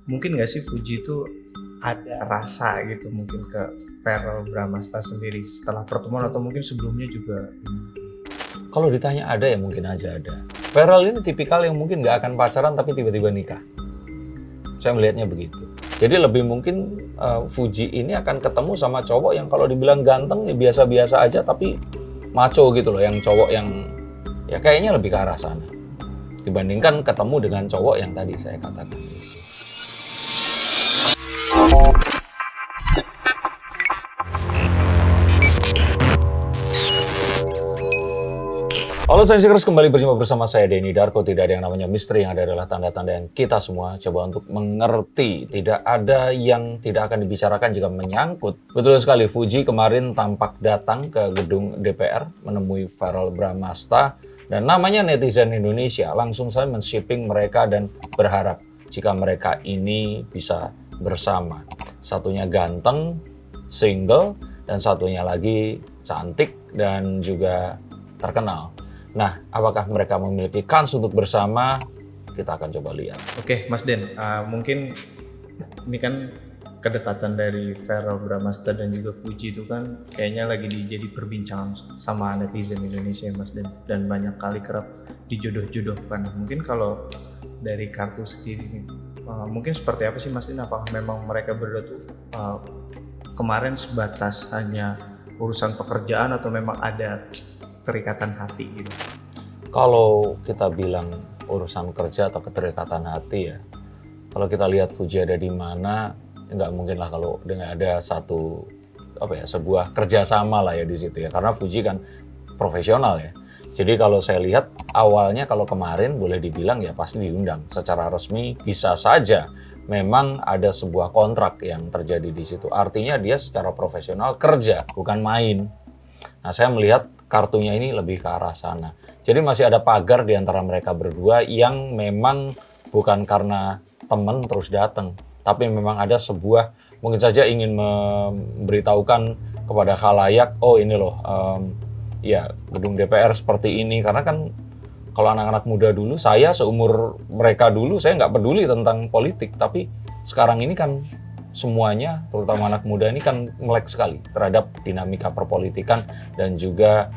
Mungkin nggak sih Fuji itu ada rasa gitu mungkin ke Verrell Bramasta sendiri setelah pertemuan atau mungkin sebelumnya juga? Kalau ditanya ada ya mungkin aja ada. Verrell ini tipikal yang mungkin nggak akan pacaran tapi tiba-tiba nikah. Saya melihatnya begitu. Jadi lebih mungkin Fuji ini akan ketemu sama cowok yang kalau dibilang ganteng ya biasa-biasa aja tapi macho gitu loh. Yang cowok yang ya kayaknya lebih ke arah sana. Dibandingkan ketemu dengan cowok yang tadi saya katakan. Halo Sensikers, kembali berjumpa bersama saya Denny Darko. Tidak ada yang namanya misteri, yang ada adalah tanda-tanda yang kita semua coba untuk mengerti. Tidak ada yang tidak akan dibicarakan jika menyangkut. Betul sekali, Fuji kemarin tampak datang ke gedung DPR menemui Verrell Bramasta. Dan namanya netizen Indonesia langsung saja men-shipping mereka dan berharap jika mereka ini bisa bersama. Satunya ganteng, single, dan satunya lagi cantik dan juga terkenal. Nah, apakah mereka memiliki kans untuk bersama? Kita akan coba lihat. Oke, Mas Den, mungkin ini kan kedekatan dari Verrell Bramasta dan juga Fuji itu kan kayaknya lagi jadi perbincangan sama netizen Indonesia, Mas Den, dan banyak kali kerap dijodoh-jodohkan. Mungkin kalau dari kartu sendiri nih, mungkin seperti apa sih Mas Den? Apakah memang mereka berdua tuh kemarin sebatas hanya urusan pekerjaan atau memang ada keterikatan hati gitu? Kalau kita bilang urusan kerja atau keterikatan hati ya, kalau kita lihat Fuji ada di mana, nggak mungkin lah kalau dengan ada sebuah kerjasama lah ya di situ ya, karena Fuji kan profesional ya. Jadi kalau saya lihat awalnya kalau kemarin boleh dibilang ya pasti diundang secara resmi, bisa saja memang ada sebuah kontrak yang terjadi di situ. Artinya dia secara profesional kerja, bukan main. Nah, saya melihat kartunya ini lebih ke arah sana. Jadi masih ada pagar di antara mereka berdua yang memang bukan karena teman terus datang, tapi memang ada sebuah, mungkin saja ingin memberitahukan kepada khalayak, oh ini loh, ya gedung DPR seperti ini. Karena kan kalau anak-anak muda dulu, saya seumur mereka dulu, saya nggak peduli tentang politik, tapi sekarang ini kan semuanya, terutama anak muda ini kan melek sekali terhadap dinamika perpolitikan dan juga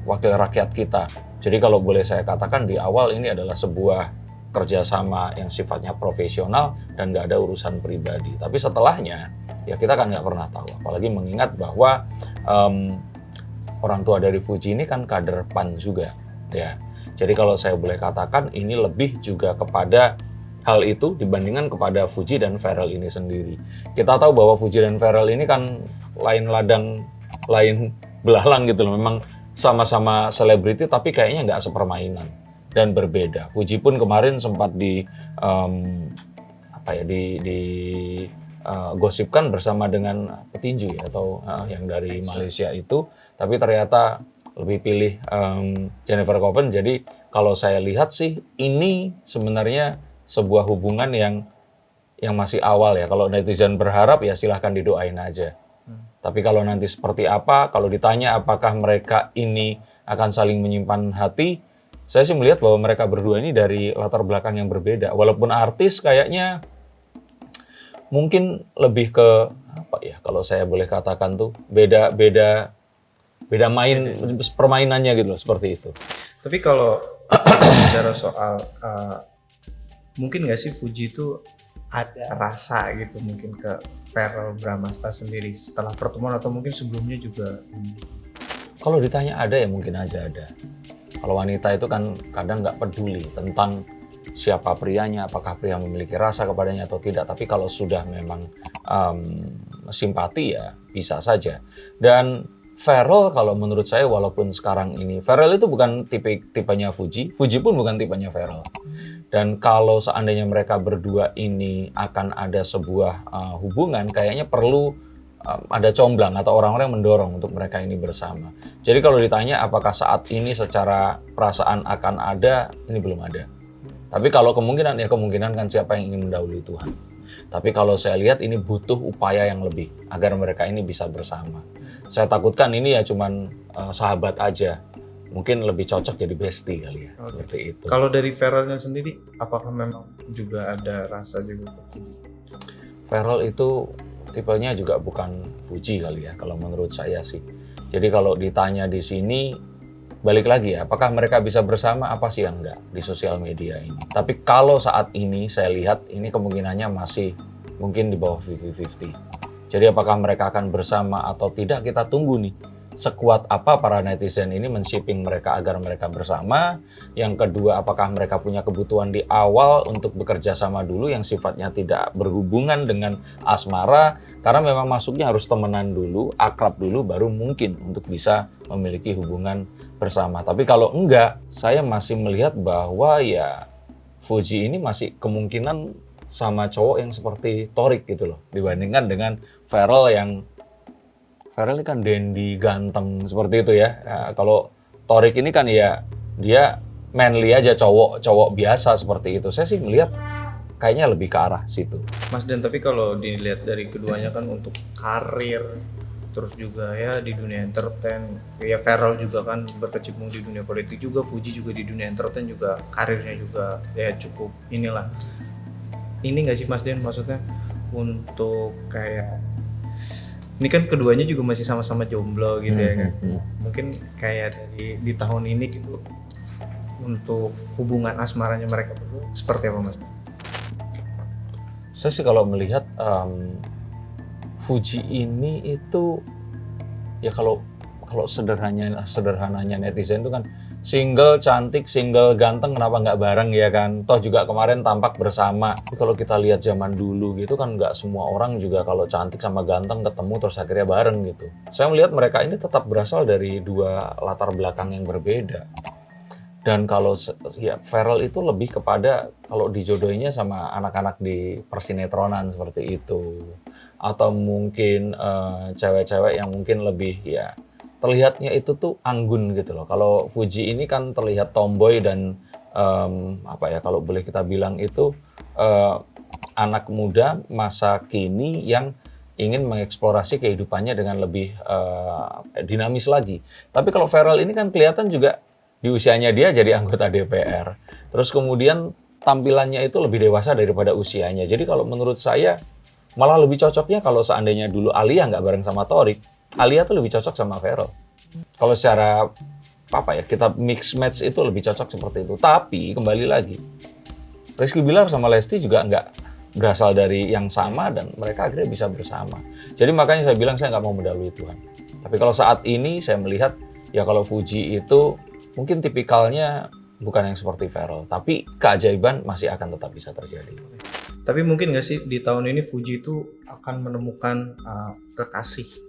wakil rakyat kita. Jadi kalau boleh saya katakan di awal ini adalah sebuah kerjasama yang sifatnya profesional dan nggak ada urusan pribadi. Tapi setelahnya ya kita kan nggak pernah tahu. Apalagi mengingat bahwa orang tua dari Fuji ini kan kader PAN juga, ya. Jadi kalau saya boleh katakan ini lebih juga kepada hal itu dibandingkan kepada Fuji dan Verrell ini sendiri. Kita tahu bahwa Fuji dan Verrell ini kan lain ladang, lain belalang gitu loh. Memang sama-sama selebriti tapi kayaknya nggak sepermainan dan berbeda. Fuji pun kemarin sempat gosipkan bersama dengan petinju ya, atau yang dari Malaysia itu, tapi ternyata lebih pilih Jennifer Copen. Jadi kalau saya lihat sih ini sebenarnya sebuah hubungan yang masih awal ya. Kalau netizen berharap ya silahkan didoain aja. Tapi kalau nanti seperti apa, kalau ditanya apakah mereka ini akan saling menyimpan hati, saya sih melihat bahwa mereka berdua ini dari latar belakang yang berbeda. Walaupun artis kayaknya mungkin lebih ke kalau saya boleh katakan tuh beda main permainannya gitu loh, seperti itu. Tapi kalau bicara soal mungkin nggak sih Fuji itu ada rasa gitu mungkin ke Verrell Bramasta sendiri setelah pertemuan atau mungkin sebelumnya juga? Kalau ditanya ada ya mungkin aja ada. Kalau wanita itu kan kadang nggak peduli tentang siapa prianya, apakah pria memiliki rasa kepadanya atau tidak. Tapi kalau sudah memang simpati ya bisa saja. Dan Verrell kalau menurut saya walaupun sekarang ini, Verrell itu bukan tipenya Fuji, Fuji pun bukan tipenya Verrell. Dan kalau seandainya mereka berdua ini akan ada sebuah hubungan, kayaknya perlu ada comblang atau orang-orang yang mendorong untuk mereka ini bersama. Jadi kalau ditanya apakah saat ini secara perasaan akan ada, ini belum ada. Tapi kalau kemungkinan kan siapa yang ingin mendahului Tuhan. Tapi kalau saya lihat ini butuh upaya yang lebih agar mereka ini bisa bersama. Saya takutkan ini ya cuman sahabat aja. mungkin lebih cocok jadi bestie kali ya, seperti itu. Kalau dari Pharrellnya sendiri, apakah memang juga ada rasa juga? Pharrell itu tipenya juga bukan Fuji kali ya, kalau menurut saya sih. Jadi kalau ditanya di sini, balik lagi ya, apakah mereka bisa bersama, apa sih yang enggak di sosial media ini. Tapi kalau saat ini saya lihat, ini kemungkinannya masih mungkin di bawah 50-50. Jadi apakah mereka akan bersama atau tidak, kita tunggu nih. Sekuat apa para netizen ini men-shipping mereka agar mereka bersama. Yang kedua, apakah mereka punya kebutuhan di awal untuk bekerja sama dulu yang sifatnya tidak berhubungan dengan asmara. Karena memang masuknya harus temenan dulu, akrab dulu, baru mungkin untuk bisa memiliki hubungan bersama. Tapi kalau enggak, saya masih melihat bahwa ya Fuji ini masih kemungkinan sama cowok yang seperti Torik gitu loh. Dibandingkan dengan Pharrell ini kan dandy, ganteng, seperti itu ya. Nah, kalau Torik ini kan ya dia manly aja, cowok biasa seperti itu. Saya sih melihat kayaknya lebih ke arah situ. Mas Dan, tapi kalau dilihat dari keduanya kan untuk karir, terus juga ya di dunia entertain, ya Pharrell juga kan berkecimpung di dunia politik juga, Fuji juga di dunia entertain juga, karirnya juga ya cukup inilah. Ini nggak sih Mas Den, maksudnya untuk kayak ini kan keduanya juga masih sama-sama jomblo gitu ya kan. Mungkin kayak di tahun ini gitu untuk hubungan asmaranya mereka berdua seperti apa Mas? Saya sih kalau melihat Fuji ini itu ya kalau sederhananya netizen itu kan single cantik, single ganteng, kenapa nggak bareng ya kan? Toh juga kemarin tampak bersama. Tapi kalau kita lihat zaman dulu gitu kan nggak semua orang juga kalau cantik sama ganteng ketemu terus akhirnya bareng gitu. Saya melihat mereka ini tetap berasal dari dua latar belakang yang berbeda. Dan kalau ya Pharrell itu lebih kepada kalau dijodohinya sama anak-anak di persinetronan seperti itu. Atau mungkin cewek-cewek yang mungkin lebih ya terlihatnya itu tuh anggun gitu loh. Kalau Fuji ini kan terlihat tomboy dan apa ya kalau boleh kita bilang itu anak muda masa kini yang ingin mengeksplorasi kehidupannya dengan lebih dinamis lagi. Tapi kalau Pharrell ini kan kelihatan juga di usianya dia jadi anggota DPR. Terus kemudian tampilannya itu lebih dewasa daripada usianya. Jadi kalau menurut saya malah lebih cocoknya kalau seandainya dulu Alia nggak bareng sama Torik, Alia tuh lebih cocok sama Pharrell. Kalau secara apa ya kita mix match itu lebih cocok seperti itu. Tapi kembali lagi, Rizky Bilar sama Lesti juga nggak berasal dari yang sama dan mereka akhirnya bisa bersama. Jadi makanya saya bilang saya nggak mau mendahului Tuhan. Tapi kalau saat ini saya melihat ya kalau Fuji itu mungkin tipikalnya bukan yang seperti Pharrell, tapi keajaiban masih akan tetap bisa terjadi. Tapi mungkin nggak sih di tahun ini Fuji itu akan menemukan kekasih?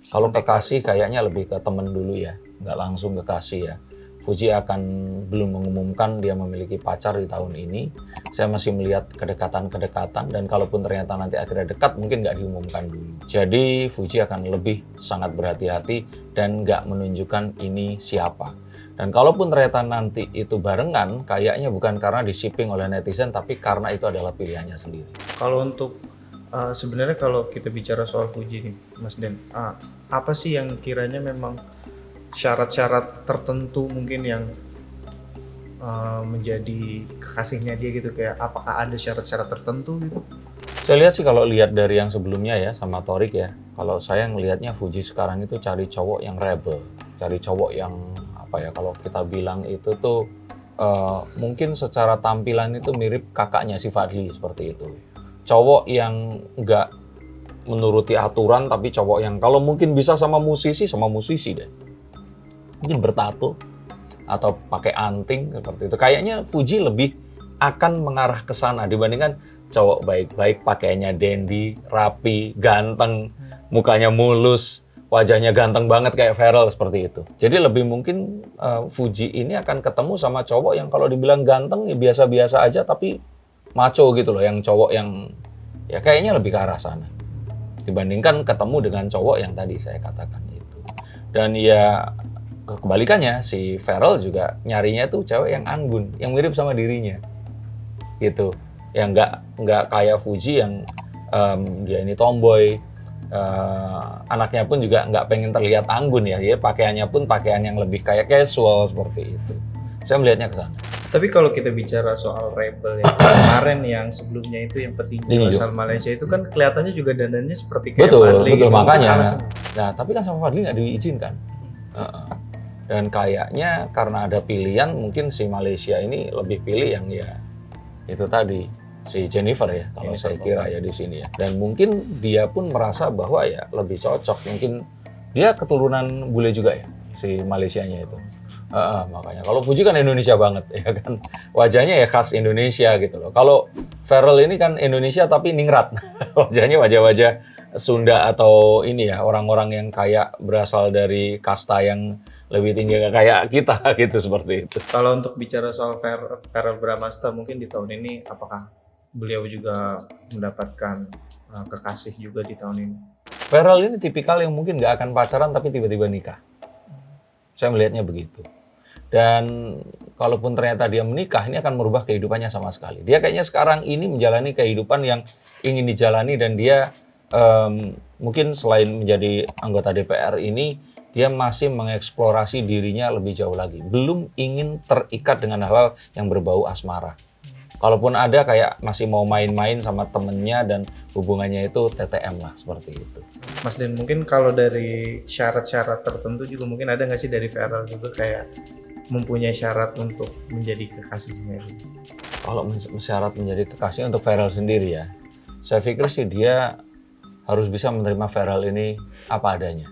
Kalau kekasih kayaknya lebih ke temen dulu ya, nggak langsung kekasih ya. Fuji akan belum mengumumkan dia memiliki pacar di tahun ini. Saya masih melihat kedekatan-kedekatan dan kalaupun ternyata nanti akhirnya dekat mungkin nggak diumumkan dulu. Jadi Fuji akan lebih sangat berhati-hati dan nggak menunjukkan ini siapa. Dan kalaupun ternyata nanti itu barengan, kayaknya bukan karena di-shipping oleh netizen, tapi karena itu adalah pilihannya sendiri. Kalau untuk sebenarnya kalau kita bicara soal Fuji nih, Mas Den, apa sih yang kiranya memang syarat-syarat tertentu mungkin yang menjadi kekasihnya dia gitu, kayak apakah ada syarat-syarat tertentu gitu? Saya lihat sih kalau lihat dari yang sebelumnya ya sama Torik ya, kalau saya ngelihatnya Fuji sekarang itu cari cowok yang rebel, cari cowok yang apa ya kalau kita bilang itu tuh mungkin secara tampilan itu mirip kakaknya si Fadly seperti itu. Cowok yang nggak menuruti aturan tapi cowok yang kalau mungkin bisa sama musisi deh. Mungkin bertato atau pakai anting seperti itu. Kayaknya Fuji lebih akan mengarah ke sana dibandingkan cowok baik-baik pakaiannya dandy, rapi, ganteng, mukanya mulus, wajahnya ganteng banget kayak Pharrell seperti itu. Jadi lebih mungkin Fuji ini akan ketemu sama cowok yang kalau dibilang ganteng ya biasa-biasa aja tapi macho gitu loh, yang cowok yang ya kayaknya lebih ke arah sana. Dibandingkan ketemu dengan cowok yang tadi saya katakan itu. Dan ya kebalikannya si Pharrell juga nyarinya tuh cewek yang anggun, yang mirip sama dirinya. Gitu. Yang nggak kayak Fuji yang dia ini tomboy, Anaknya pun juga nggak pengen terlihat anggun ya, dia pakaiannya pun pakaian yang lebih kayak casual seperti itu. Saya melihatnya ke sana. Tapi kalau kita bicara soal Rebel yang kemarin yang sebelumnya itu yang petinju Iya. asal Malaysia itu kan kelihatannya juga dandannya seperti kayak Betul, Fadli betul gitu. makanya. Alasan. Nah, tapi kan sama Fadli nggak diizinkan. Dan kayaknya karena ada pilihan, mungkin si Malaysia ini lebih pilih yang ya itu tadi si Jennifer ya, kalau saya kira ya di sini ya. Dan mungkin dia pun merasa bahwa ya lebih cocok. Mungkin dia keturunan bule juga ya, si Malaysianya itu. Makanya kalau Fuji kan Indonesia banget ya kan, wajahnya ya khas Indonesia gitu loh. Kalau Farrell ini kan Indonesia tapi ningrat, wajahnya wajah-wajah Sunda atau ini ya orang-orang yang kayak berasal dari kasta yang lebih tinggi kayak kita gitu seperti itu. Kalau untuk bicara soal Verrell Bramasta mungkin di tahun ini apakah beliau juga mendapatkan kekasih juga di tahun ini? Farrell ini tipikal yang mungkin nggak akan pacaran tapi tiba-tiba nikah. Saya melihatnya begitu. Dan kalaupun ternyata dia menikah, ini akan merubah kehidupannya sama sekali. Dia kayaknya sekarang ini menjalani kehidupan yang ingin dijalani dan dia mungkin selain menjadi anggota DPR ini, dia masih mengeksplorasi dirinya lebih jauh lagi. Belum ingin terikat dengan hal-hal yang berbau asmara. Kalaupun ada kayak masih mau main-main sama temennya dan hubungannya itu TTM lah, seperti itu. Mas Den, mungkin kalau dari syarat-syarat tertentu juga mungkin ada nggak sih dari Verrell juga kayak mempunyai syarat untuk menjadi kekasihnya? Kalau syarat menjadi kekasih untuk Farrell sendiri ya, saya pikir sih dia harus bisa menerima Farrell ini apa adanya.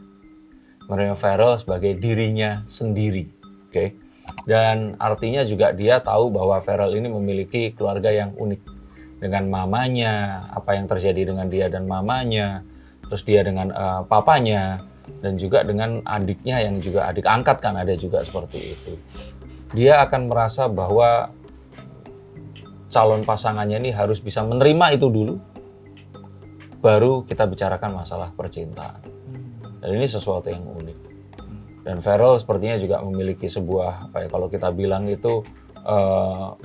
Menerima Farrell sebagai dirinya sendiri, oke? Dan artinya juga dia tahu bahwa Farrell ini memiliki keluarga yang unik. Dengan mamanya, apa yang terjadi dengan dia dan mamanya, terus dia dengan papanya, dan juga dengan adiknya yang juga adik angkat kan ada juga seperti itu. Dia akan merasa bahwa calon pasangannya ini harus bisa menerima itu dulu, baru kita bicarakan masalah percintaan. Dan ini sesuatu yang unik. Dan Farrell sepertinya juga memiliki sebuah, apa ya, kalau kita bilang itu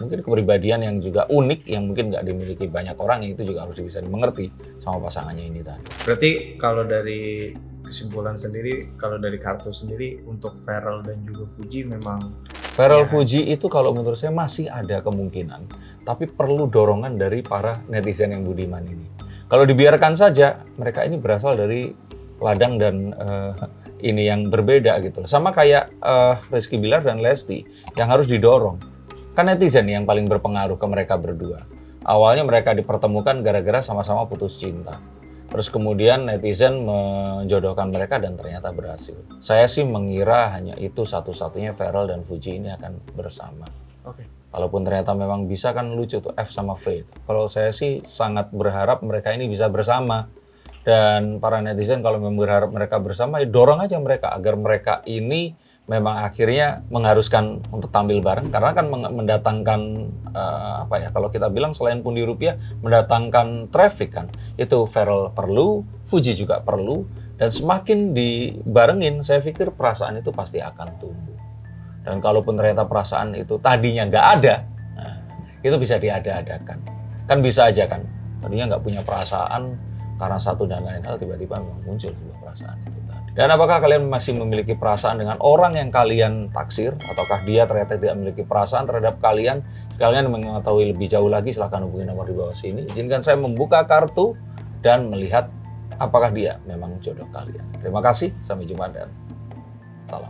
mungkin kepribadian yang juga unik, yang mungkin nggak dimiliki banyak orang, yang itu juga harus bisa dimengerti sama pasangannya ini tadi. Berarti kalau dari kesimpulan sendiri, kalau dari kartu sendiri untuk Farrell dan juga Fuji memang Farrell Fuji itu kalau menurut saya masih ada kemungkinan, tapi perlu dorongan dari para netizen yang budiman ini. Kalau dibiarkan saja, mereka ini berasal dari ladang dan ini yang berbeda gitu. Sama kayak Rizky Bilar dan Lesti yang harus didorong. Kan netizen yang paling berpengaruh ke mereka berdua. Awalnya mereka dipertemukan gara-gara sama-sama putus cinta. Terus kemudian netizen menjodohkan mereka dan ternyata berhasil. Saya sih mengira hanya itu satu-satunya Farrell dan Fuji ini akan bersama. Oke. Kalaupun ternyata memang bisa kan lucu tuh F sama V. Kalau saya sih sangat berharap mereka ini bisa bersama. Dan para netizen kalau memang berharap mereka bersama, ya dorong aja mereka agar mereka ini memang akhirnya mengharuskan untuk tampil bareng, karena kan mendatangkan apa ya, kalau kita bilang selain pundi rupiah mendatangkan traffic kan. Itu Farrell perlu, Fuji juga perlu, dan semakin dibarengin saya pikir perasaan itu pasti akan tumbuh. Dan kalaupun ternyata perasaan itu tadinya nggak ada, nah, itu bisa diada-adakan. Kan bisa aja kan, tadinya nggak punya perasaan karena satu dan lain hal, tiba-tiba memang muncul sebuah perasaan itu tadi. Dan apakah kalian masih memiliki perasaan dengan orang yang kalian taksir, ataukah dia ternyata tidak memiliki perasaan terhadap kalian? Jika kalian mengetahui lebih jauh lagi, silahkan hubungi nomor di bawah sini. Izinkan saya membuka kartu dan melihat apakah dia memang jodoh kalian. Terima kasih, sampai jumpa dan salam.